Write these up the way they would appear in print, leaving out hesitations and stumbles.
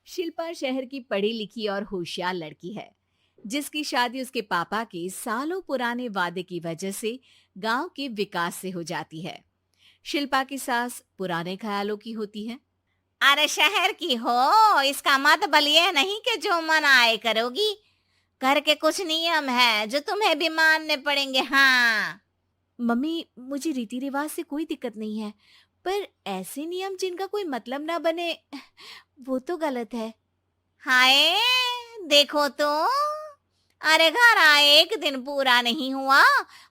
शिल्पा शहर की पढ़ी लिखी और होशियार लड़की है, जिसकी शादी उसके पापा के सालों पुराने वादे की वजह से गांव के विकास से हो जाती है। शिल्पा की सास पुराने ख्यालों की होती है। अरे शहर की हो, इसका मतलब ये नहीं कि जो मन आए करोगी। घर के कुछ नियम है जो तुम्हें भी मानने पड़ेंगे। हाँ। मम्मी, मुझे रीति रिवाज से कोई दिक्कत नहीं है, पर ऐसे नियम जिनका कोई मतलब ना बने, वो तो गलत है। हाय, देखो तो। अरे घर आए एक दिन पूरा नहीं हुआ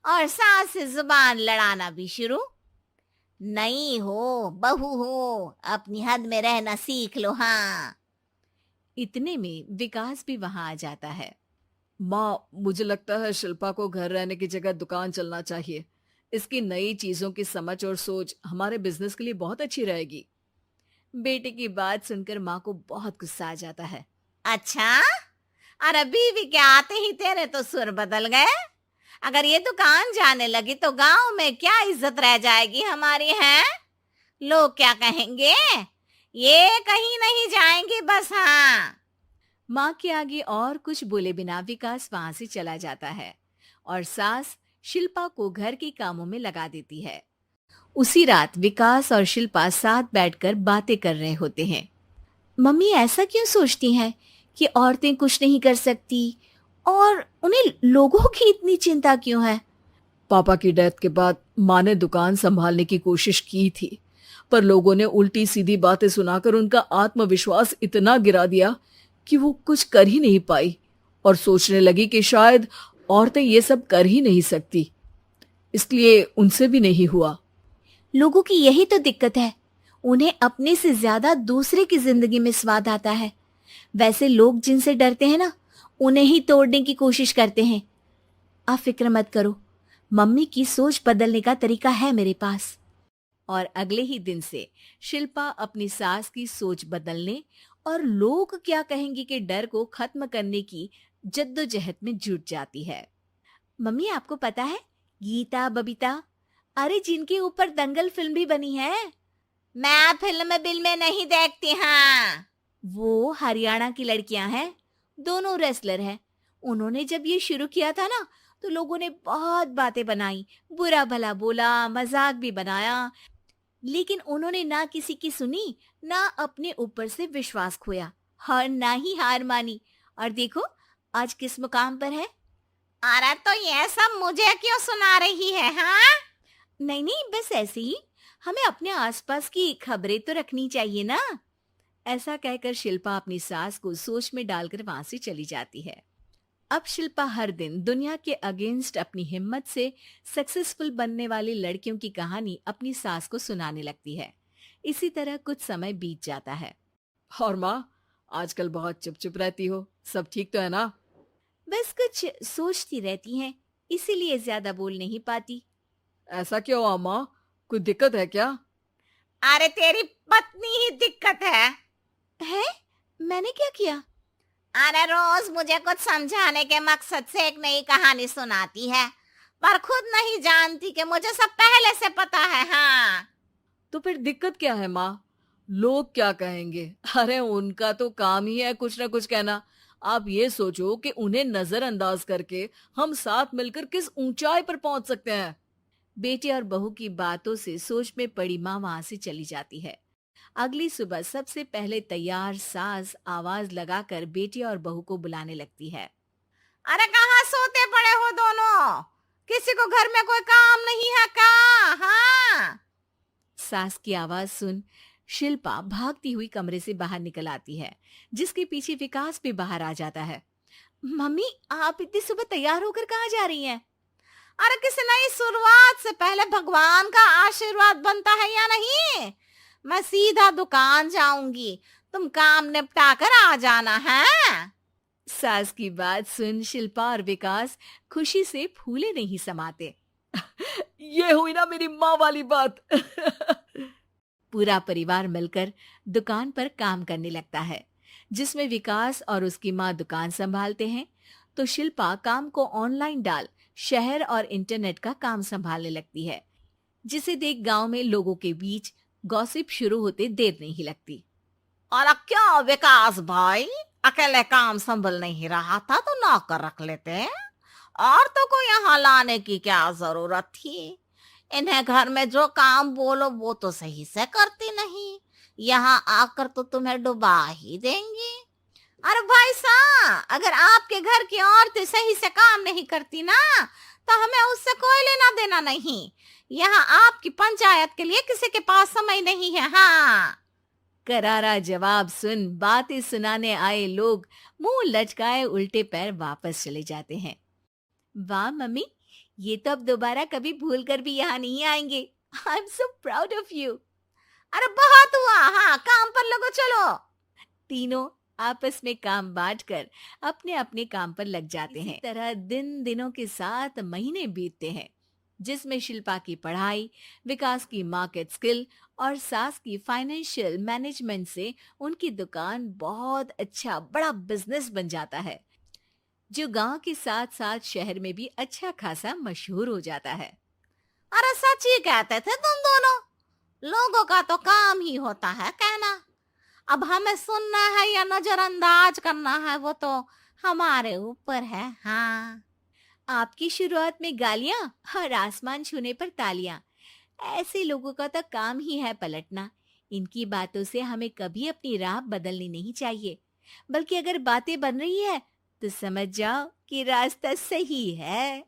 और सास से जुबान लड़ाना भी शुरू। नई हो, बहू हो, अपनी हद में रहना सीख लो। हाँ। इतने में विकास भी वहां आ जाता है। माँ, मुझे लगता है शिल्पा को घर रहने की जगह दुकान चलना चाहिए। इसकी नई चीजों की समझ और सोच हमारे बिजनेस के लिए बहुत अच्छी रहेगी। बेटे की बात सुनकर माँ को बहुत गुस्सा आ जाता है। अच्छा, अरे बीवी के आते ही तेरे तो सुर बदल गए। अगर ये दुकान जाने लगी तो गांव में क्या इज्जत रह जाएगी हमारी है? लोग क्या कहेंगे? ये कहीं नहीं जाएंगी बस। हाँ। माँ के आगे और कुछ बोले बिना विकास वहां से चला जाता है और सास शिल्पा को घर के कामों में लगा देती है। उसी रात विकास और शिल्पा साथ बैठकर बातें कर रहे होते हैं। मम्मी ऐसा क्यों सोचती हैं कि औरतें कुछ नहीं कर सकती, और उन्हें लोगों की इतनी चिंता क्यों है? पापा की डेथ के बाद माँ ने दुकान संभालने की कोशिश की थी, पर लोगों ने उल्टी सीधी बातें सुनाकर उनका आत्मविश्वास इतना गिरा दिया कि वो कुछ कर ही नहीं पाई और सोचने लगी कि शायद औरतें ये सब कर ही नहीं सकती, इसलिए उनसे भी नहीं हुआ। लोगों की यही तो दिक्कत है, उन्हें अपने से ज्यादा दूसरे की जिंदगी में स्वाद आता है। वैसे लोग जिनसे डरते हैं ना, उन्हें ही तोड़ने की कोशिश करते हैं। आप फिक्र मत करो, मम्मी की सोच बदलने का तरीका है मेरे पास। और अगले ही दिन से शिल्पा अपनी सास की सोच बदलने और लोग क्या कहेंगे के डर को खत्म करने की जद्दोजहद में जुट जाती है। मम्मी, आपको पता है, गीता बबीता, अरे जिनके ऊपर दंगल फिल्म भी बनी है, मैं फिल्म बिल में नहीं देखती। हाँ। वो हरियाणा की लड़कियां हैं। दोनों रेसलर हैं। उन्होंने जब ये शुरू किया था ना, तो लोगों ने बहुत बातें बनाई, बुरा भला बोला, मजाक भी बनाया, लेकिन उन्होंने ना किसी की सुनी, ना अपने ऊपर से विश्वास खोया और ना ही हार मानी। और देखो, आज किस मुकाम पर है। अरे तो ये सब मुझे क्यों सुना रही है? हाँ। नहीं नहीं, बस ऐसे ही, हमें अपने आसपास की खबरें तो रखनी चाहिए ना। ऐसा कहकर शिल्पा अपनी सास को सोच में डालकर वहां से चली जाती है। अब शिल्पा हर दिन दुनिया के अगेंस्ट अपनी हिम्मत से सक्सेसफुल बनने वाली लड़कियों की कहानी अपनी सास को सुनाने लगती है। इसी तरह कुछ समय बीत जाता है। और माँ, आजकल बहुत चुप चुप रहती हो, सब ठीक तो है ना? बस कुछ सोचती रहती हैं, इसीलिए ज्यादा बोल नहीं पाती। ऐसा क्यों अम्मा? कोई दिक्कत है क्या? अरे तेरी पत्नी ही दिक्कत है? मैंने क्या किया? अरे रोज मुझे कुछ समझाने के मकसद से एक नई कहानी सुनाती है, पर खुद नहीं जानती कि मुझे सब पहले से पता है। हाँ। तो फिर दिक्कत क्या है माँ? लोग क्या कहेंगे? अरे उनका तो काम ही है कुछ ना कुछ कहना। आप ये सोचो कि उन्हें नजरअंदाज करके हम साथ मिलकर किस ऊंचाई पर पहुंच सकते हैं। बेटे और बहू की बातों से सोच में पड़ी माँ वहां से चली जाती है। अगली सुबह सबसे पहले तैयार सास आवाज लगाकर बेटे और बहू को बुलाने लगती है। अरे कहाँ सोते पड़े हो दोनों? किसी को घर में कोई काम नहीं है का? हाँ। सास की आवाज सुन शिल्पा भागती हुई कमरे से बाहर निकल आती है, जिसके पीछे विकास भी बाहर आ जाता है। मम्मी, आप इतनी सुबह तैयार होकर कहाँ जा रही हैं? अरे किसी नई शुरुआत से पहले भगवान का आशीर्वाद बनता है या नहीं? मैं सीधा दुकान जाऊंगी, तुम काम निपटा कर आ जाना है। सास की बात सुन शिल्पा और विकास खुशी से फूले नहीं समाते। ये हुई ना मेरी माँ वाली बात। पूरा परिवार मिलकर दुकान पर काम करने लगता है, जिसमें विकास और उसकी माँ दुकान संभालते हैं, तो शिल्पा काम को ऑनलाइन डाल शहर और इंटरनेट का काम संभालने लगती है, जिसे देख गांव में लोगों के बीच गॉसिप शुरू होते देर नहीं लगती। और क्या विकास भाई, अकेले काम संभल नहीं रहा था तो नौकर रख लेते। औरतों को यहाँ लाने की क्या जरूरत थी? इन्हें घर में जो काम बोलो वो तो सही से करती नहीं, यहाँ आकर तो तुम्हें डुबा ही देंगी। अरे भाई साहब, अगर आपके घर की औरतें सही से काम नहीं करती ना, तो हमें उससे कोई लेना देना नहीं। यहाँ आपकी पंचायत के लिए किसी के पास समय नहीं है। हाँ। करारा जवाब सुन बातें सुनाने आए लोग मुंह लटकाए उल्टे पैर वापस चले जाते हैं। वाह मम्मी, ये तो अब दोबारा कभी भूल कर भी यहाँ नहीं आएंगे। I am so proud of you. अरे बहुत हुआ, हाँ काम पर लगो चलो। तीनों आपस में काम बांट कर अपने अपने काम पर लग जाते हैं। इसी तरह दिन दिनों के साथ महीने बीतते हैं, जिसमें शिल्पा की पढ़ाई, विकास की मार्केट स्किल और सास की फाइनेंशियल मैनेजमेंट से उनकी दुकान बहुत अच्छा बड़ा बिजनेस बन जाता है, जो गांव के साथ साथ शहर में भी अच्छा खासा मशहूर हो जाता है। अरे सच ही कहते थे तुम दोनों, लोगों का तो काम ही होता है कहना। अब हमें सुनना है या नजरअंदाज करना है वो तो हमारे ऊपर है। हाँ। आपकी शुरुआत में गालियां और आसमान छूने पर तालियां, ऐसे लोगों का तो काम ही है पलटना। इनकी बातों से हमें कभी अपनी राह बदलनी नहीं चाहिए, बल्कि अगर बातें बन रही है तो समझ जाओ कि रास्ता सही है।